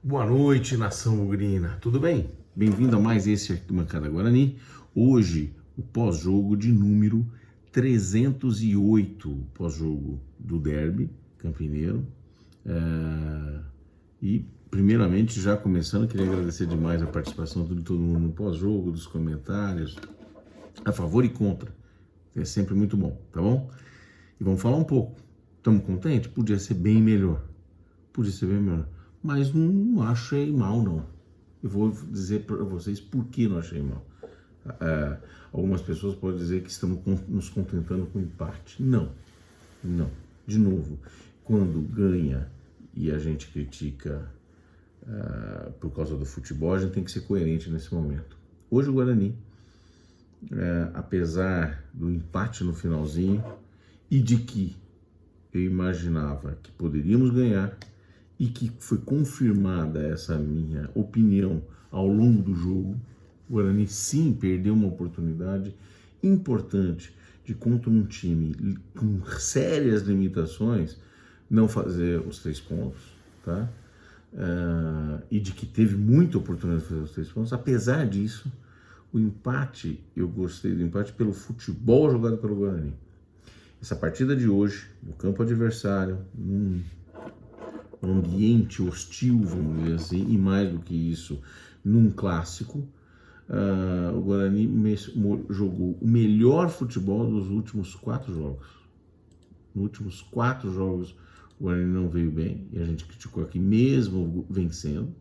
Boa noite, nação bugrina. Tudo bem? Bem-vindo a mais esse Arquibancada Guarani. Hoje, o pós-jogo de número 308, pós-jogo do Derby Campineiro. E, primeiramente, já começando, queria agradecer demais a participação de todo mundo no pós-jogo, dos comentários, a favor e contra. É sempre muito bom, tá bom? E vamos falar um pouco. Estamos contentes? Podia ser bem melhor. Podia ser bem melhor. Mas não achei mal, não. Eu vou dizer para vocês por que não achei mal. Algumas pessoas podem dizer que estamos nos contentando com empate. Não. De novo, quando ganha e a gente critica por causa do futebol, a gente tem que ser coerente nesse momento. Hoje o Guarani, apesar do empate no finalzinho e de que eu imaginava que poderíamos ganhar, e que foi confirmada essa minha opinião ao longo do jogo, o Guarani sim perdeu uma oportunidade importante de, contra um time com sérias limitações, não fazer os 3 pontos, tá? E de que teve muita oportunidade de fazer os 3 pontos. Apesar disso, o empate, eu gostei do empate pelo futebol jogado pelo Guarani. Essa partida de hoje, no campo adversário, um ambiente hostil, vamos dizer assim, e mais do que isso, num clássico, o Guarani jogou o melhor futebol dos últimos 4 jogos. Nos últimos 4 jogos, o Guarani não veio bem, e a gente criticou aqui mesmo vencendo,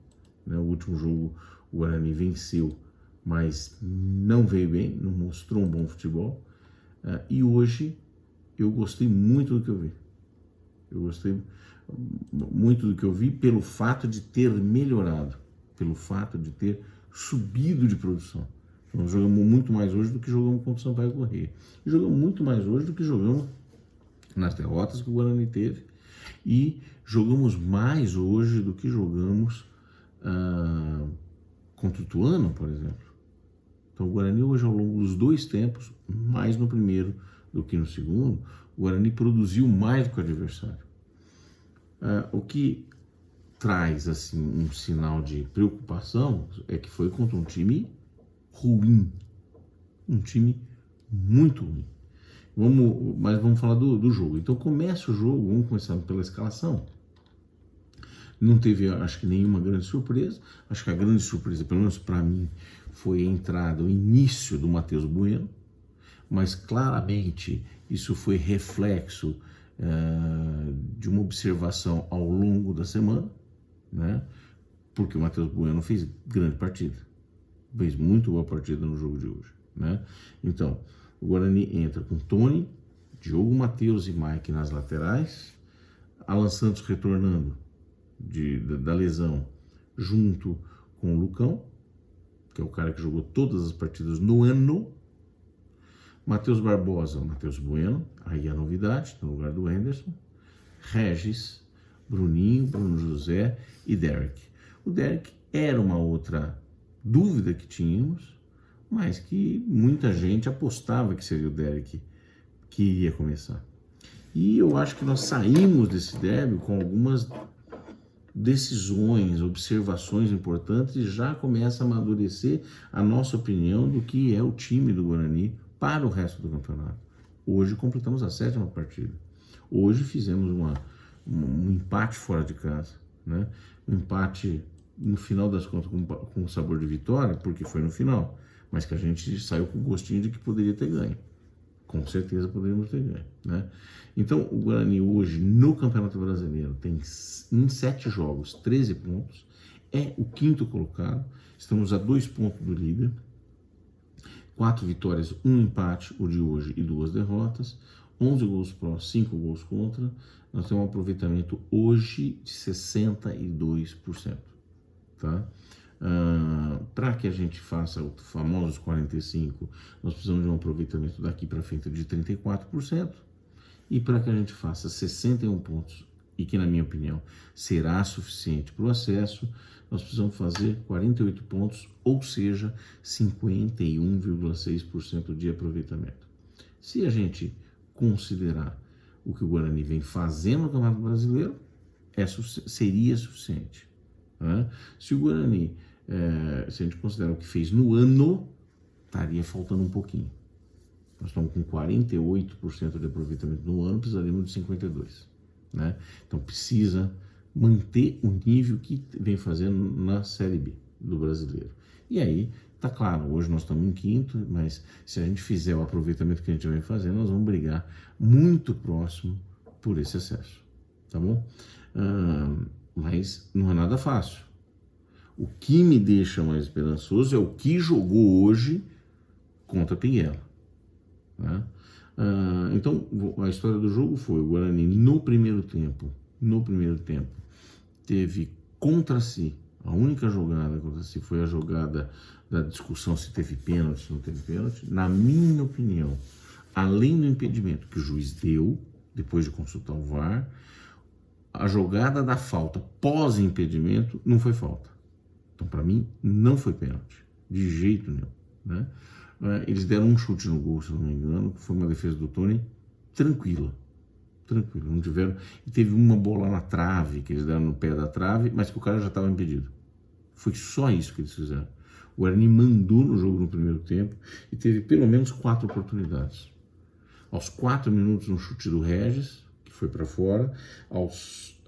né? O último jogo, o Guarani venceu, mas não veio bem, não mostrou um bom futebol, e hoje eu gostei muito do que eu vi. Eu gostei muito do que eu vi pelo fato de ter melhorado, pelo fato de ter subido de produção. Nós jogamos muito mais hoje do que jogamos contra o Sampaio Corrêa. E jogamos muito mais hoje do que jogamos nas derrotas que o Guarani teve. E jogamos mais hoje do que jogamos contra o Ituano, por exemplo. Então o Guarani hoje, ao longo dos 2 tempos, mais no primeiro do que no segundo, o Guarani produziu mais do que o adversário. O que traz assim um sinal de preocupação é que foi contra um time ruim, um time muito ruim. Mas vamos falar do jogo. Então começa o jogo, vamos começar pela escalação. Não teve, acho que, nenhuma grande surpresa. Acho que a grande surpresa, pelo menos para mim, foi a entrada, o início do Matheus Bueno, mas claramente isso foi reflexo de uma observação ao longo da semana, né? Porque o Matheus Bueno fez grande partida, fez muito boa partida no jogo de hoje, né? Então, o Guarani entra com Tony, Diogo Matheus e Mike nas laterais, Alan Santos retornando da lesão junto com o Lucão, que é o cara que jogou todas as partidas no ano, Matheus Barbosa, Matheus Bueno, aí a novidade, no lugar do Henderson, Regis, Bruninho, Bruno José e Derek. O Derek era uma outra dúvida que tínhamos, mas que muita gente apostava que seria o Derek que iria começar. E eu acho que nós saímos desse derby com algumas decisões, observações importantes, e já começa a amadurecer a nossa opinião do que é o time do Guarani para o resto do campeonato. Hoje completamos a 7ª partida. Hoje fizemos um empate fora de casa, né? Um empate, no final das contas, com sabor de vitória, porque foi no final, mas que a gente saiu com o gostinho de que poderia ter ganho. Com certeza poderíamos ter ganho, né? Então, o Guarani hoje, no Campeonato Brasileiro, tem em 7 jogos, 13 pontos, é o 5º colocado, estamos a 2 pontos do líder, 4 vitórias, 1 empate, o de hoje, e 2 derrotas, 11 gols pró, 5 gols contra. Nós temos um aproveitamento hoje de 62%, tá? Para que a gente faça o famoso 45%, nós precisamos de um aproveitamento daqui para frente de 34%, e para que a gente faça 61 pontos, e que, na minha opinião, será suficiente para o acesso, nós precisamos fazer 48 pontos, ou seja, 51,6% de aproveitamento. Se a gente considerar o que o Guarani vem fazendo no Campeonato Brasileiro, seria suficiente. né? Se o Guarani, se a gente considerar o que fez no ano, estaria faltando um pouquinho. Nós estamos com 48% de aproveitamento no ano, precisaríamos de 52%. Né? Então precisa manter o nível que vem fazendo na Série B do brasileiro. E aí, tá claro, hoje nós estamos em quinto, mas se a gente fizer o aproveitamento que a gente vem fazendo, nós vamos brigar muito próximo por esse acesso, tá bom? Mas não é nada fácil. O que me deixa mais esperançoso é o que jogou hoje contra a Pinguela. Né? Então, a história do jogo foi: o Guarani no primeiro tempo, teve contra si, a única jogada contra si foi a jogada da discussão se teve pênalti, se não teve pênalti. Na minha opinião, além do impedimento que o juiz deu, depois de consultar o VAR, a jogada da falta pós-impedimento não foi falta. Então, para mim, não foi pênalti, de jeito nenhum, né? Eles deram um chute no gol, se não me engano, que foi uma defesa do Tony tranquila, não tiveram. E teve uma bola na trave, que eles deram no pé da trave, mas que o cara já estava impedido. Foi só isso que eles fizeram. O Guarani mandou no jogo no primeiro tempo e teve pelo menos 4 oportunidades. Aos 4 minutos, um chute do Regis, que foi para fora. Aos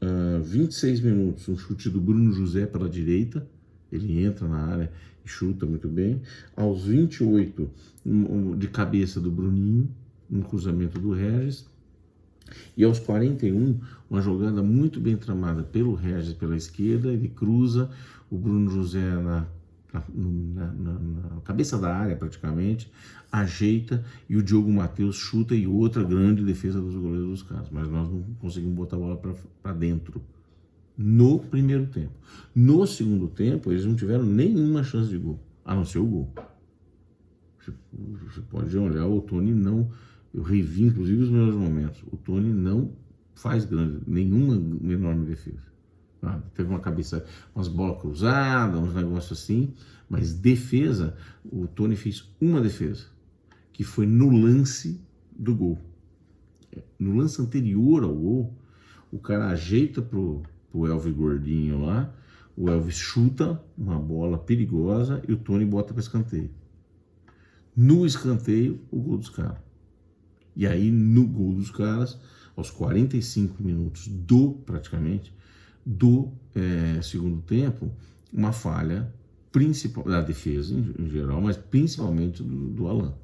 26 minutos, um chute do Bruno José pela direita. Ele entra na área e chuta muito bem. Aos 28, de cabeça do Bruninho, um cruzamento do Regis. E aos 41, uma jogada muito bem tramada pelo Regis pela esquerda. Ele cruza, o Bruno José na cabeça da área praticamente, ajeita e o Diogo Matheus chuta, e outra grande defesa dos goleiros dos caras. Mas nós não conseguimos botar a bola para dentro no primeiro tempo. No segundo tempo, eles não tiveram nenhuma chance de gol, a não ser o gol. Você pode olhar, o Tony não... Eu revi, inclusive, os melhores momentos. O Tony não faz nenhuma enorme defesa. Teve uma cabeça, umas bolas cruzadas, uns negócios assim, mas defesa, o Tony fez uma defesa, que foi no lance do gol. No lance anterior ao gol, o cara ajeita pro Elvis Gordinho lá, o Elvis chuta uma bola perigosa e o Tony bota para escanteio. No escanteio, o gol dos caras. E aí, no gol dos caras, aos 45 minutos praticamente, do segundo tempo, uma falha principal da defesa em geral, mas principalmente do Alan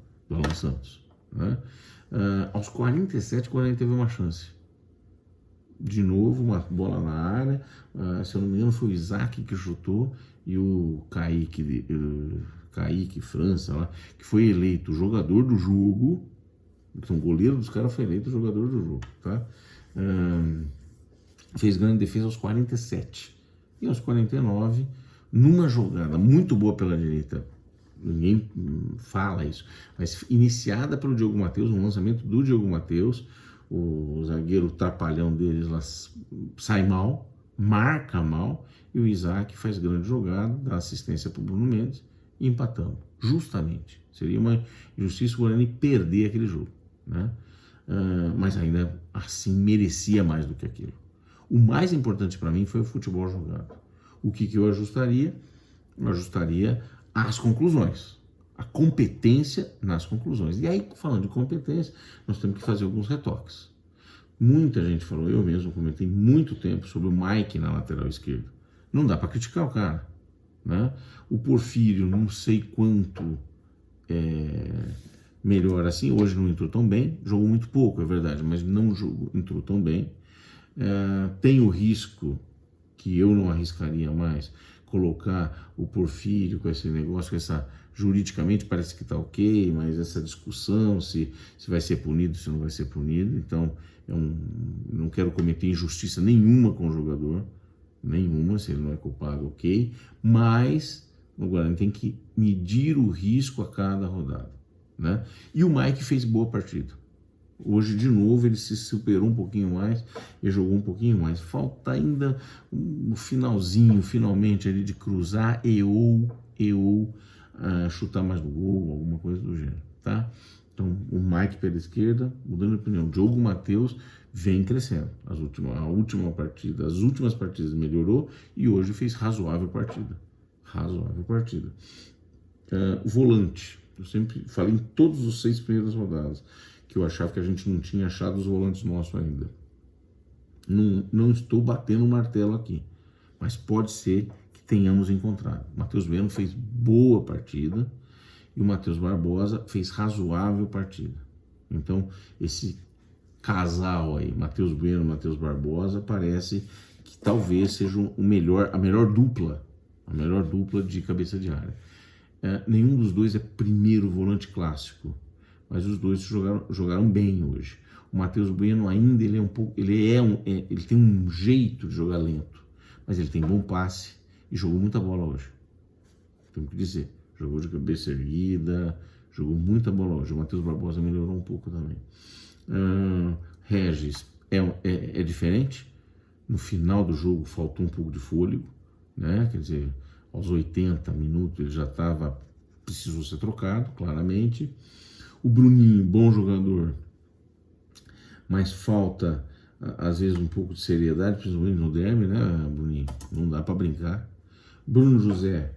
Santos, né? Aos 47, o Guarani teve uma chance. De novo, uma bola na área, se eu não me engano foi o Isaac que chutou, e o Kaique França, lá, que foi eleito jogador do jogo. Então, o goleiro dos caras foi eleito jogador do jogo, tá? Fez grande defesa aos 47. E aos 49, numa jogada muito boa pela direita, ninguém fala isso, mas iniciada pelo Diogo Matheus, um lançamento do Diogo Matheus, o zagueiro trapalhão deles lá sai mal, marca mal, e o Isaac faz grande jogada, dá assistência para o Bruno Mendes e empatamos, justamente. Seria uma injustiça o Guarani perder aquele jogo, né? Mas ainda assim merecia mais do que aquilo. O mais importante para mim foi o futebol jogado. O que eu ajustaria? Eu ajustaria as conclusões, a competência nas conclusões. E aí, falando de competência, nós temos que fazer alguns retoques. Muita gente falou, eu mesmo comentei muito tempo sobre o Mike na lateral esquerda. Não dá para criticar o cara, né? O Porfírio, não sei quanto melhor assim, hoje não entrou tão bem, jogou muito pouco, é verdade, mas não entrou tão bem. Tem o risco, que eu não arriscaria mais, colocar o Porfírio com esse negócio, com essa, juridicamente parece que está ok, mas essa discussão se vai ser punido, se não vai ser punido. Então eu não quero cometer injustiça nenhuma com o jogador, nenhuma, se ele não é culpado, ok, mas o Guarani tem que medir o risco a cada rodada, né? E o Mike fez boa partida. Hoje, de novo, ele se superou um pouquinho mais e jogou um pouquinho mais. Falta ainda o finalzinho, finalmente, ali de cruzar chutar mais no gol, alguma coisa do gênero, tá? Então, o Mike pela esquerda, mudando de opinião. Diogo Matheus vem crescendo. As últimas partidas melhorou e hoje fez razoável partida. Razoável partida. Volante. Eu sempre falei em todos os 6 primeiras rodadas que eu achava que a gente não tinha achado os volantes nossos ainda. Não estou batendo o martelo aqui, mas pode ser que tenhamos encontrado. O Matheus Bueno fez boa partida e o Matheus Barbosa fez razoável partida. Então, esse casal aí, Matheus Bueno e Matheus Barbosa, parece que talvez seja a melhor dupla de cabeça de área. Nenhum dos dois é primeiro volante clássico, mas os dois jogaram bem hoje. O Matheus Bueno ainda ele tem um jeito de jogar lento, mas ele tem bom passe e jogou muita bola hoje. Tenho que dizer, jogou de cabeça erguida, jogou muita bola hoje. O Matheus Barbosa melhorou um pouco também. Regis é diferente. No final do jogo faltou um pouco de fôlego, né? Quer dizer, aos 80 minutos ele já precisou ser trocado, claramente. O Bruninho, bom jogador, mas falta às vezes um pouco de seriedade, principalmente no derby, né, Bruninho? Não dá para brincar. Bruno José,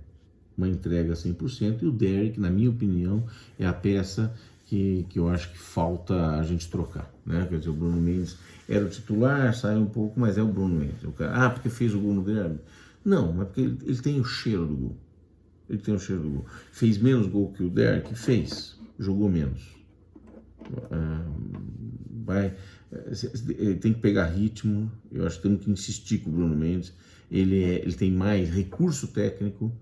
uma entrega 100%, e o Derrick, na minha opinião, é a peça que eu acho que falta a gente trocar, né? Quer dizer, o Bruno Mendes era o titular, saiu um pouco, mas é o Bruno Mendes. Porque fez o gol no derby? Não, mas porque ele tem o cheiro do gol. Ele tem o cheiro do gol. Fez menos gol que o Derrick? Fez. Jogou menos. Ele tem que pegar ritmo. Eu acho que temos que insistir com o Bruno Mendes. Ele tem mais recurso técnico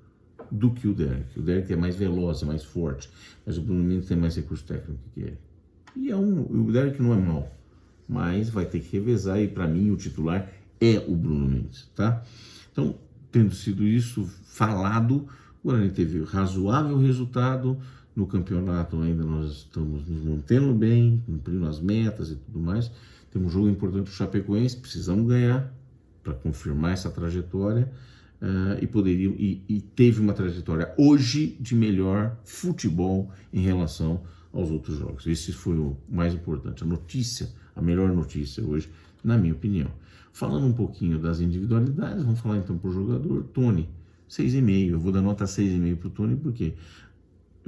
do que o Derrick. O Derrick é mais veloz, é mais forte, mas o Bruno Mendes tem mais recurso técnico que ele. E o Derrick não é mau, mas vai ter que revezar, e para mim o titular é o Bruno Mendes, tá? Então, tendo sido isso falado, o Guarani teve razoável resultado no campeonato. Ainda nós estamos nos mantendo bem, cumprindo as metas e tudo mais. Temos um jogo importante para o Chapecoense, precisamos ganhar para confirmar essa trajetória. E teve uma trajetória hoje de melhor futebol em relação aos outros jogos. Esse foi o mais importante, a melhor notícia hoje, na minha opinião. Falando um pouquinho das individualidades, vamos falar então para o jogador. Tony, 6,5. Eu vou dar nota 6,5 para o Tony, porque,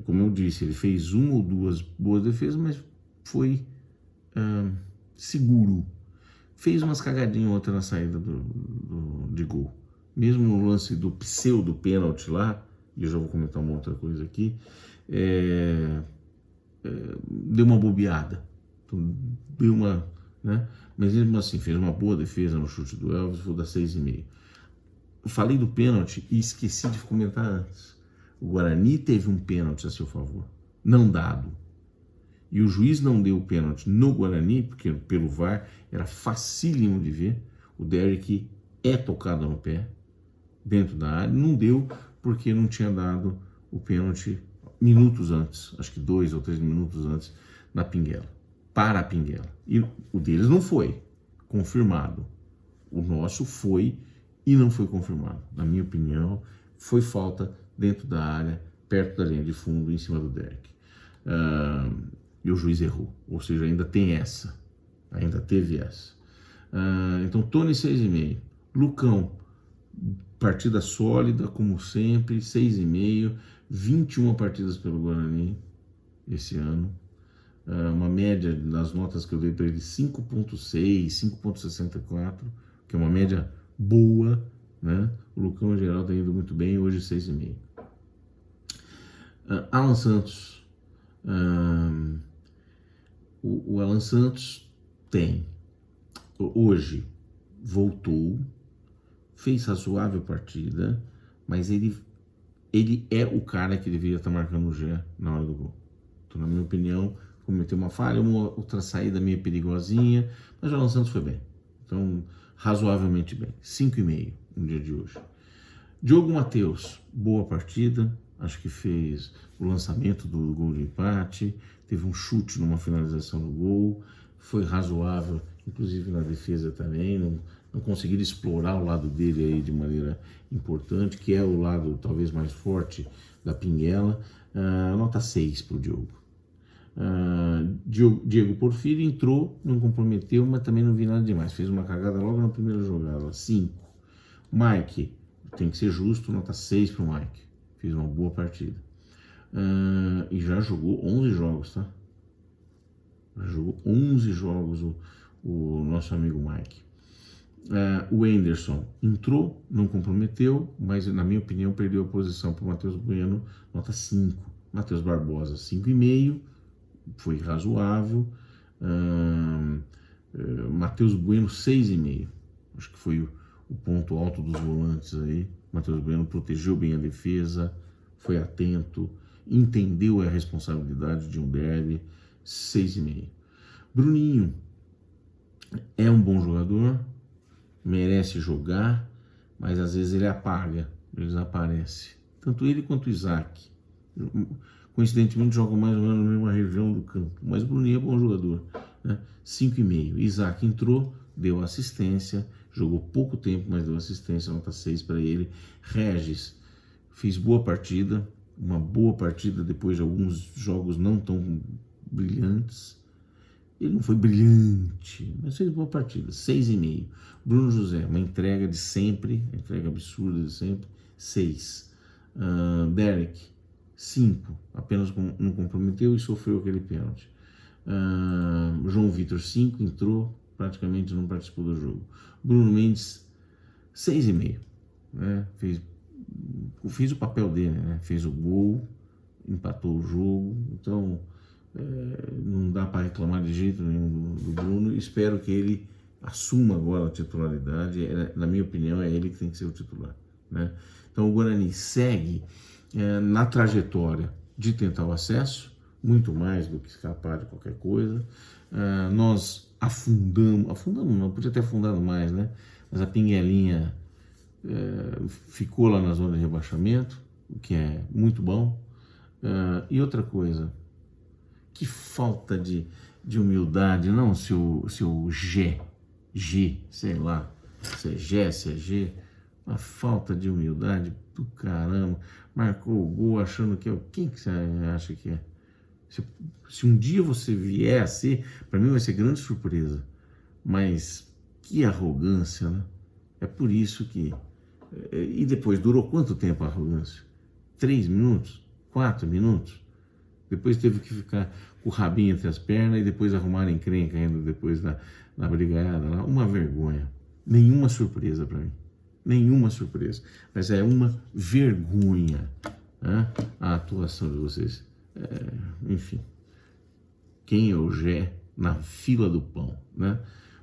como eu disse, ele fez uma ou duas boas defesas, mas foi seguro. Fez umas cagadinhas outra na saída de gol. Mesmo no lance do pseudo pênalti lá, e eu já vou comentar uma outra coisa aqui, deu uma bobeada. Então, né? Mas mesmo assim, fez uma boa defesa no chute do Elvis, vou dar 6,5. Eu falei do pênalti e esqueci de comentar antes. O Guarani teve um pênalti a seu favor, não dado. E o juiz não deu o pênalti no Guarani, porque pelo VAR era facílimo de ver. O Derrick é tocado no pé, dentro da área, não deu porque não tinha dado o pênalti minutos antes, acho que 2 ou 3 minutos antes, na Pinguela, para a Pinguela. E o deles não foi confirmado, o nosso foi e não foi confirmado. Na minha opinião, foi falta dentro da área, perto da linha de fundo, em cima do Derrick. E o juiz errou, ou seja, ainda teve essa. Então, Tony 6,5. Lucão, partida sólida, como sempre, 6,5, 21 partidas pelo Guarani esse ano. Uma média das notas que eu dei para ele, 5,6, 5,64, que é uma média boa, né? O Lucão, em geral, está indo muito bem, hoje 6,5. Alan Santos. O Alan Santos hoje voltou, fez razoável partida, mas ele é o cara que deveria estar marcando o Gé na hora do gol. Então, na minha opinião, cometeu uma falha, uma outra saída meio perigosinha, mas o Alan Santos foi bem. Então, razoavelmente bem. 5,5 no dia de hoje. Diogo Matheus, boa partida, acho que fez o lançamento do gol de empate, teve um chute numa finalização do gol, foi razoável, inclusive na defesa também, não conseguiram explorar o lado dele aí de maneira importante, que é o lado talvez mais forte da Pinguela. Nota 6 para o Diogo. Diego Porfírio entrou, não comprometeu, mas também não vi nada demais. Fez uma cagada logo na primeira jogada, 5. Mike, tem que ser justo, nota 6 pro Mike. Fez uma boa partida. E já jogou 11 jogos, tá? Já jogou 11 jogos o nosso amigo Mike. O Anderson entrou, não comprometeu, mas na minha opinião perdeu a posição para o Matheus Bueno, nota 5. Matheus Barbosa, 5,5, foi razoável. Matheus Bueno, 6,5. Acho que foi o ponto alto dos volantes aí. Matheus Bueno protegeu bem a defesa, foi atento, entendeu a responsabilidade de um derby, 6,5. Bruninho é um bom jogador, merece jogar, mas às vezes ele apaga, ele desaparece. Tanto ele quanto o Isaac. Coincidentemente jogam mais ou menos na mesma região do campo, mas o Bruninho é bom jogador, né? 5,5. Isaac entrou, deu assistência, jogou pouco tempo, mas deu assistência, nota 6 para ele. Regis fez boa partida, uma boa partida depois de alguns jogos não tão brilhantes. Ele não foi brilhante, mas fez boa partida, 6,5. Bruno José, uma entrega de sempre, entrega absurda de sempre, 6. Derek, 5, apenas não comprometeu e sofreu aquele pênalti. João Vitor, 5, entrou, praticamente não participou do jogo. Bruno Mendes, 6,5, né? Fez o papel dele, né? Fez o gol, empatou o jogo, então não dá para reclamar de jeito nenhum do Bruno. Espero que ele assuma agora a titularidade. Na minha opinião, é ele que tem que ser o titular, né? Então o Guarani segue na trajetória de tentar o acesso, muito mais do que escapar de qualquer coisa. Nós afundamos não, podia ter afundado mais, né? Mas a Pinguelinha ficou lá na zona de rebaixamento, o que é muito bom. E outra coisa, que falta de humildade, não, seu G, sei lá, se é G, se é G, uma falta de humildade do caramba. Marcou o gol achando que é. Quem que você acha que é? Se um dia você vier a ser, para mim vai ser grande surpresa, mas que arrogância, né? É por isso que. E depois, durou quanto tempo a arrogância? 3 minutos? 4 minutos? Depois teve que ficar com o rabinho entre as pernas e depois arrumar encrenca ainda depois na brigaiada lá. Uma vergonha. Nenhuma surpresa para mim. Nenhuma surpresa. Mas é uma vergonha, né? A atuação de vocês. Enfim. Quem é o Gé na fila do pão, né?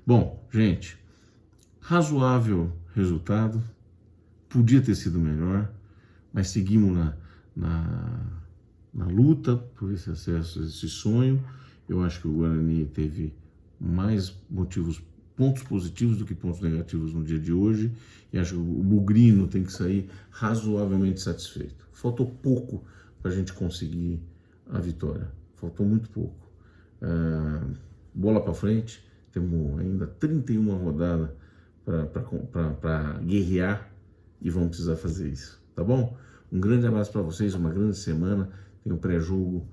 Bom, gente, razoável resultado. Podia ter sido melhor, mas seguimos na luta por esse acesso, esse sonho. Eu acho que o Guarani teve mais pontos positivos do que pontos negativos no dia de hoje, e acho que o Bugrino tem que sair razoavelmente satisfeito. Faltou pouco para a gente conseguir a vitória, faltou muito pouco. Bola para frente, temos ainda 31 rodadas para guerrear e vamos precisar fazer isso, tá bom? Um grande abraço para vocês, uma grande semana. Tem o pré-jogo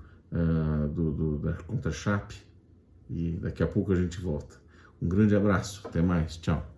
contra a Chape e daqui a pouco a gente volta. Um grande abraço, até mais, tchau.